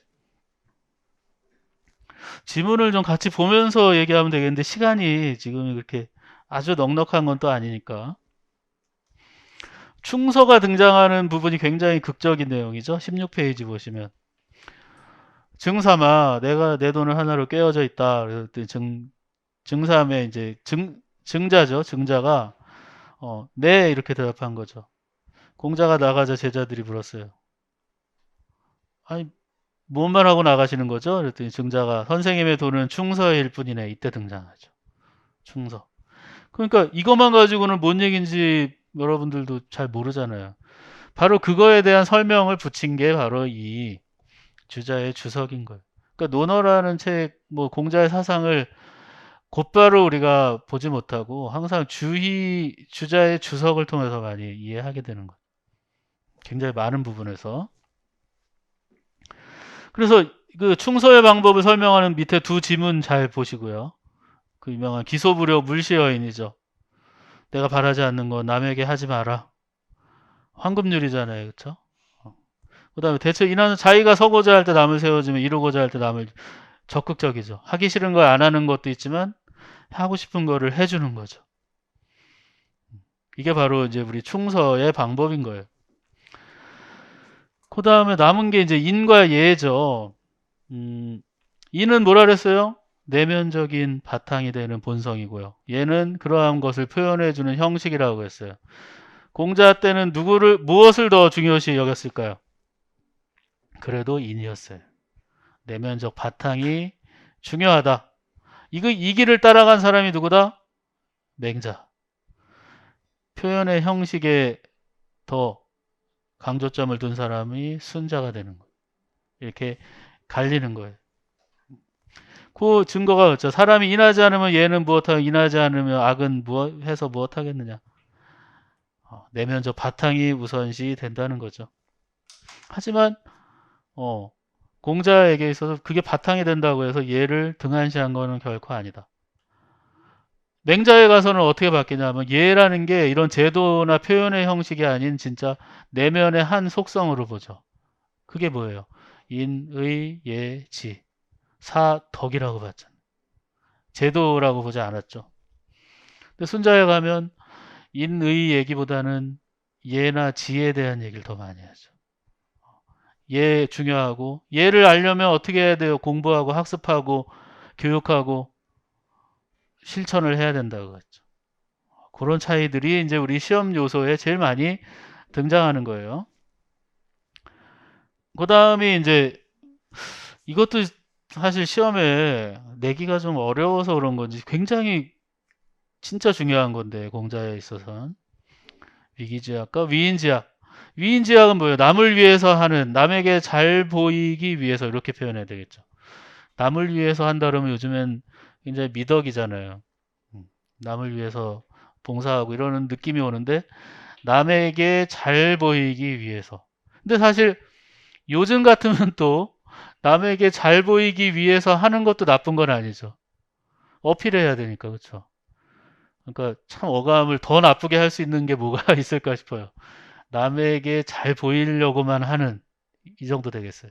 Speaker 1: 지문을 좀 같이 보면서 얘기하면 되겠는데 시간이 지금 그렇게 아주 넉넉한 건 또 아니니까 충서가 등장하는 부분이 굉장히 극적인 내용이죠. 16페이지 보시면 증삼아 내가 내 돈을 하나로 깨어져 있다. 그랬더니 증삼에 이제 증자죠. 증자가 네 이렇게 대답한 거죠. 공자가 나가자 제자들이 물었어요. 아니 뭔 말하고 나가시는 거죠? 그랬더니 증자가 선생님의 돈은 충서일 뿐이네. 이때 등장하죠. 충서. 그러니까 이것만 가지고는 뭔 얘기인지 여러분들도 잘 모르잖아요. 바로 그거에 대한 설명을 붙인 게 바로 이 주자의 주석인 거예요. 그러니까 논어라는 책, 뭐 공자의 사상을 곧바로 우리가 보지 못하고 항상 주자의 주석을 통해서 많이 이해하게 되는 거예요. 굉장히 많은 부분에서. 그래서 그 충서의 방법을 설명하는 밑에 두 지문 잘 보시고요. 그 유명한 기소부려 물시여인이죠. 내가 바라지 않는 거 남에게 하지 마라. 황금률이잖아요. 그렇죠? 그 다음에 대체 이나는 자기가 서고자 할 때 남을 세워주면 이루고자 할 때 남을 적극적이죠. 하기 싫은 걸 안 하는 것도 있지만 하고 싶은 거를 해주는 거죠. 이게 바로 이제 우리 충서의 방법인 거예요. 그 다음에 남은 게 이제 인과 예죠. 인은 뭐라 그랬어요? 내면적인 바탕이 되는 본성이고요. 예는 그러한 것을 표현해주는 형식이라고 했어요. 공자 때는 무엇을 더 중요시 여겼을까요? 그래도 인이었어요. 내면적 바탕이 중요하다. 이 길을 따라간 사람이 누구다? 맹자. 표현의 형식에 더 강조점을 둔 사람이 순자가 되는 거예요. 이렇게 갈리는 거예요. 그 증거가 없죠. 사람이 인하지 않으면 얘는 무엇하고 인하지 않으면 악은 무엇 해서 무엇하겠느냐. 내면적 바탕이 우선시 된다는 거죠. 하지만 공자에게 있어서 그게 바탕이 된다고 해서 얘를 등한시한 거는 결코 아니다. 맹자에 가서는 어떻게 바뀌냐면 얘라는 게 이런 제도나 표현의 형식이 아닌 진짜 내면의 한 속성으로 보죠. 그게 뭐예요? 인, 의, 예, 지. 사덕이라고 봤잖아요. 제도라고 보지 않았죠. 근데 순자에 가면 인, 의 얘기보다는 예나 지에 대한 얘기를 더 많이 하죠. 예 중요하고 예를 알려면 어떻게 해야 돼요? 공부하고 학습하고 교육하고 실천을 해야 된다고 했죠. 그런 차이들이 이제 우리 시험 요소에 제일 많이 등장하는 거예요. 그 다음에 이제 이것도 사실 시험에 내기가 좀 어려워서 그런 건지 굉장히 진짜 중요한 건데 공자에 있어서는 위기지약과 위인지약. 위인지약은 뭐예요? 남을 위해서 하는, 남에게 잘 보이기 위해서 이렇게 표현해야 되겠죠. 남을 위해서 한다 그러면 요즘엔 굉장히 미덕이잖아요. 남을 위해서 봉사하고 이러는 느낌이 오는데 남에게 잘 보이기 위해서. 근데 사실 요즘 같으면 또 남에게 잘 보이기 위해서 하는 것도 나쁜 건 아니죠. 어필해야 되니까 그렇죠. 그러니까 참 어감을 더 나쁘게 할 수 있는 게 뭐가 있을까 싶어요. 남에게 잘 보이려고만 하는 이 정도 되겠어요.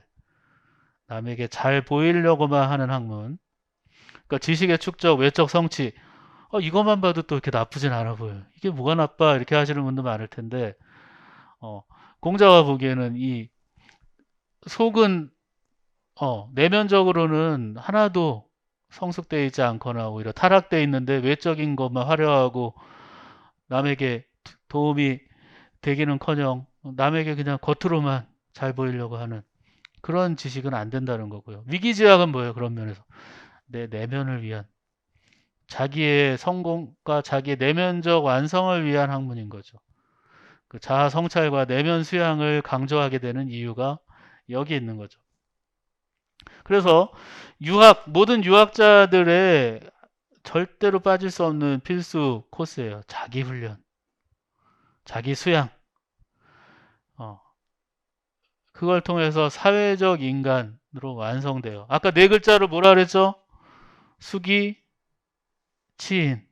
Speaker 1: 남에게 잘 보이려고만 하는 학문. 그러니까 지식의 축적, 외적 성취. 이것만 봐도 또 이렇게 나쁘진 않아 보여요. 이게 뭐가 나빠? 이렇게 하시는 분도 많을 텐데, 어, 공자가 보기에는 이 속은, 내면적으로는 하나도 성숙되어 있지 않거나 오히려 타락되어 있는데 외적인 것만 화려하고 남에게 도움이 되기는커녕 남에게 그냥 겉으로만 잘 보이려고 하는 그런 지식은 안 된다는 거고요. 위기지학은 뭐예요? 그런 면에서. 내 내면을 위한 자기의 성공과 자기의 내면적 완성을 위한 학문인 거죠. 그 자아 성찰과 내면 수양을 강조하게 되는 이유가 여기 있는 거죠. 그래서 모든 유학자들의 절대로 빠질 수 없는 필수 코스예요. 자기 훈련, 자기 수양. 어, 그걸 통해서 사회적 인간으로 완성돼요. 아까 네 글자로 뭐라 그랬죠? 수기, 치인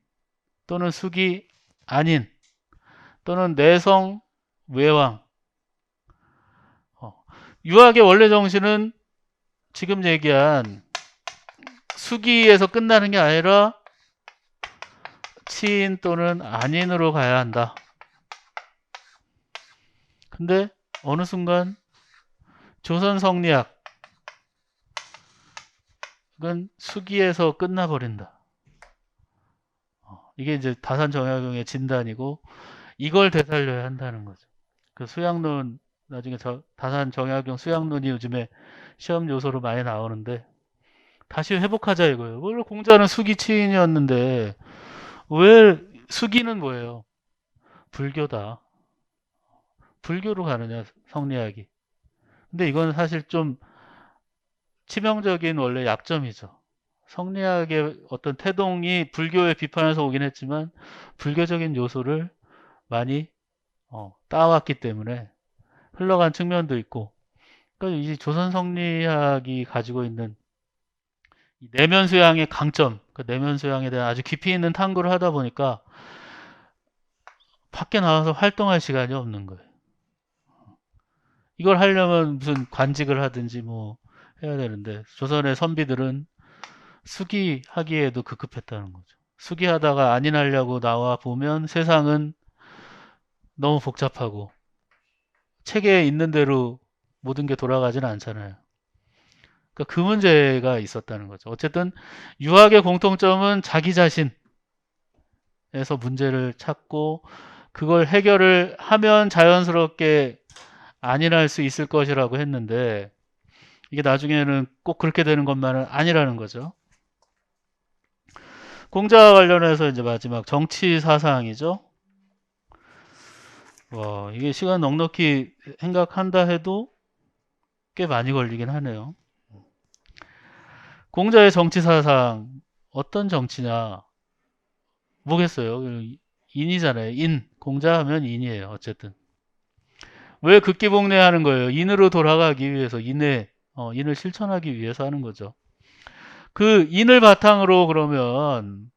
Speaker 1: 또는 수기, 아닌 또는 내성, 외왕. 어, 유학의 원래 정신은 지금 얘기한 수기에서 끝나는 게 아니라 치인 또는 안인으로 가야 한다. 근데 어느 순간 조선 성리학은 수기에서 끝나버린다. 이게 이제 다산정약용의 진단이고 이걸 되살려야 한다는 거죠. 그 수양론 나중에 다산정약용 수양론이 요즘에 시험 요소로 많이 나오는데 다시 회복하자 이거예요. 원래 공자는 수기 치인이었는데 왜 수기는 뭐예요? 불교다. 불교로 가느냐 성리학이. 근데 이건 사실 좀 치명적인 원래 약점이죠. 성리학의 어떤 태동이 불교의 비판에서 오긴 했지만 불교적인 요소를 많이 따왔기 때문에 흘러간 측면도 있고 그러니까 이 조선 성리학이 가지고 있는 이 내면 수양의 강점, 그 내면 수양에 대한 아주 깊이 있는 탐구를 하다 보니까 밖에 나와서 활동할 시간이 없는 거예요. 이걸 하려면 무슨 관직을 하든지 뭐 해야 되는데 조선의 선비들은 수기하기에도 급급했다는 거죠. 수기하다가 안인하려고 나와 보면 세상은 너무 복잡하고 책에 있는 대로 모든 게 돌아가지는 않잖아요. 그러니까 그 문제가 있었다는 거죠. 어쨌든 유학의 공통점은 자기 자신에서 문제를 찾고 그걸 해결을 하면 자연스럽게 안일할 수 있을 것이라고 했는데 이게 나중에는 꼭 그렇게 되는 것만은 아니라는 거죠. 공자와 관련해서 이제 마지막 정치 사상이죠. 이게 시간 넉넉히 생각한다 해도 꽤 많이 걸리긴 하네요. 공자의 정치 사상 어떤 정치냐? 뭐겠어요? 인이잖아요. 인. 공자 하면 인이에요. 어쨌든. 왜 극기봉래하는 거예요? 인으로 돌아가기 위해서 인을 실천하기 위해서 하는 거죠. 그 인을 바탕으로 그러면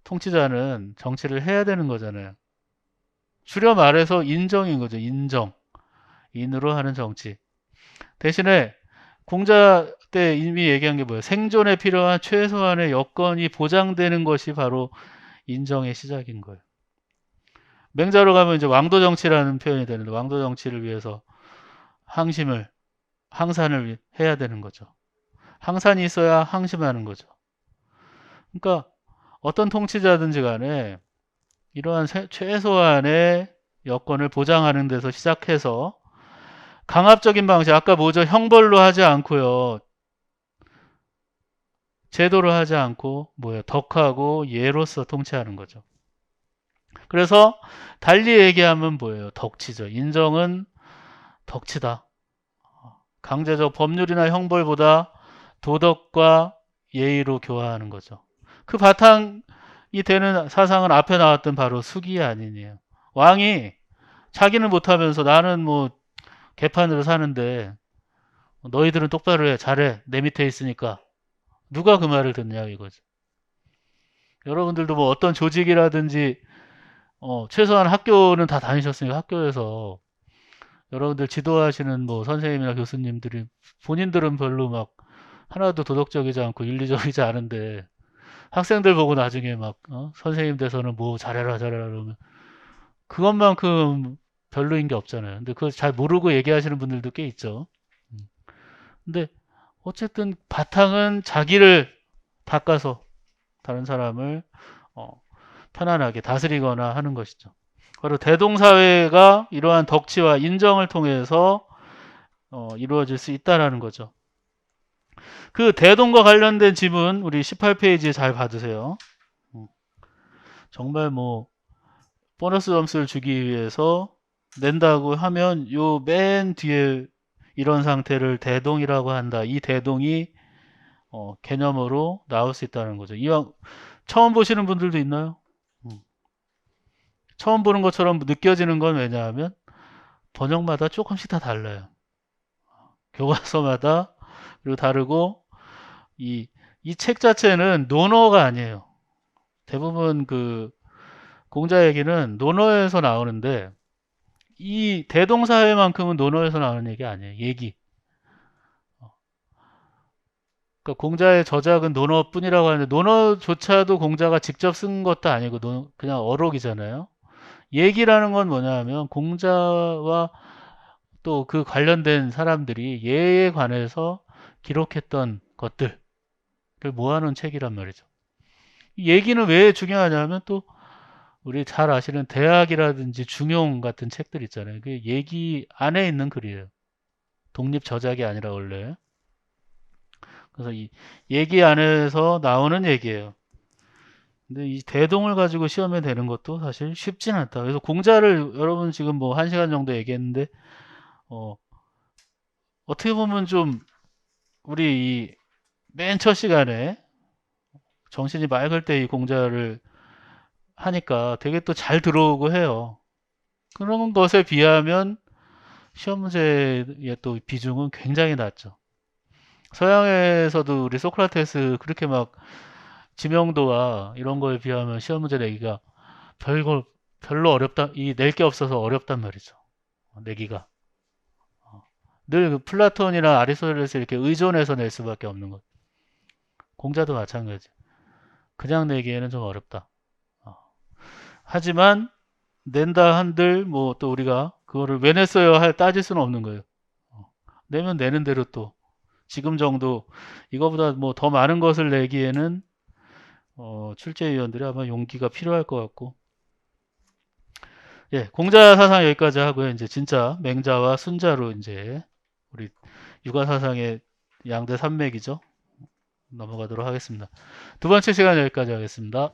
Speaker 1: 통치자는 정치를 해야 되는 거잖아요. 줄여 말해서 인정인 거죠. 인정. 인으로 하는 정치. 대신에 공자 때 이미 얘기한 게 뭐예요? 생존에 필요한 최소한의 여건이 보장되는 것이 바로 인정의 시작인 거예요. 맹자로 가면 이제 왕도 정치라는 표현이 되는데 왕도 정치를 위해서 항산을 해야 되는 거죠. 항산이 있어야 항심하는 거죠. 그러니까 어떤 통치자든지 간에 이러한 최소한의 여건을 보장하는 데서 시작해서 강압적인 방식, 아까 뭐죠? 형벌로 하지 않고요. 제도로 하지 않고 덕하고 예로서 통치하는 거죠. 그래서 달리 얘기하면 뭐예요? 덕치죠. 인정은 덕치다. 강제적 법률이나 형벌보다 도덕과 예의로 교화하는 거죠. 그 바탕이 되는 사상은 앞에 나왔던 바로 수기 아니에요. 왕이 자기는 못하면서 나는 뭐 개판으로 사는데 너희들은 똑바로 해, 잘해, 내 밑에 있으니까 누가 그 말을 듣냐 이거죠. 여러분들도 뭐 어떤 조직이라든지 최소한 학교는 다 다니셨으니까 학교에서 여러분들 지도하시는 뭐 선생님이나 교수님들이 본인들은 별로 막 하나도 도덕적이지 않고 윤리적이지 않은데 학생들 보고 나중에 막 선생님 돼서는 뭐 잘해라 잘해라 그러면 그것만큼 별로인 게 없잖아요. 근데 그걸 잘 모르고 얘기하시는 분들도 꽤 있죠. 근데 어쨌든 바탕은 자기를 닦아서 다른 사람을 어, 편안하게 다스리거나 하는 것이죠. 바로 대동사회가 이러한 덕치와 인정을 통해서 이루어질 수 있다라는 거죠. 그 대동과 관련된 지문 우리 18페이지에 잘 받으세요. 정말 뭐 보너스 점수를 주기 위해서 낸다고 하면 요 맨 뒤에 이런 상태를 대동이라고 한다. 이 대동이 개념으로 나올 수 있다는 거죠. 이왕 처음 보시는 분들도 있나요? 처음 보는 것처럼 느껴지는 건 왜냐하면 번역마다 조금씩 다 달라요. 교과서마다 그리고 다르고 이 책 자체는 논어가 아니에요. 대부분 그 공자 얘기는 논어에서 나오는데 이 대동사회만큼은 논어에서 나오는 얘기 아니에요. 얘기. 그러니까 공자의 저작은 논어뿐이라고 하는데 논어조차도 공자가 직접 쓴 것도 아니고 그냥 어록이잖아요. 얘기라는 건 뭐냐면 공자와 또 그 관련된 사람들이 예에 관해서 기록했던 것들을 모아놓은 책이란 말이죠. 이 얘기는 왜 중요하냐면 또 우리 잘 아시는 대학이라든지 중용 같은 책들 있잖아요. 그 얘기 안에 있는 글이에요. 독립 저작이 아니라 원래. 그래서 이 얘기 안에서 나오는 얘기예요. 근데 이 대동을 가지고 시험에 되는 것도 사실 쉽진 않다. 그래서 공자를 여러분 지금 뭐 1시간 정도 얘기했는데 어, 어떻게 보면 좀 우리 이 맨 첫 시간에 정신이 맑을 때 이 공자를 하니까 되게 또 잘 들어오고 해요. 그런 것에 비하면 시험 문제의 또 비중은 굉장히 낮죠. 서양에서도 우리 소크라테스 그렇게 막 지명도와 이런 거에 비하면 시험 문제 내기가 별로 어렵다, 낼 게 없어서 어렵단 말이죠. 내기가. 늘 플라톤이나 아리스토텔레스 이렇게 의존해서 낼 수밖에 없는 것. 공자도 마찬가지. 그냥 내기에는 좀 어렵다. 하지만 낸다 한들 뭐 또 우리가 그거를 왜 냈어요 할 따질 수는 없는 거예요. 내면 내는 대로 또 지금 정도 이거보다 뭐 더 많은 것을 내기에는 출제위원들이 아마 용기가 필요할 것 같고 예, 공자 사상 여기까지 하고요. 이제 진짜 맹자와 순자로 이제 우리 육아 사상의 양대 산맥이죠. 넘어가도록 하겠습니다. 두 번째 시간 여기까지 하겠습니다.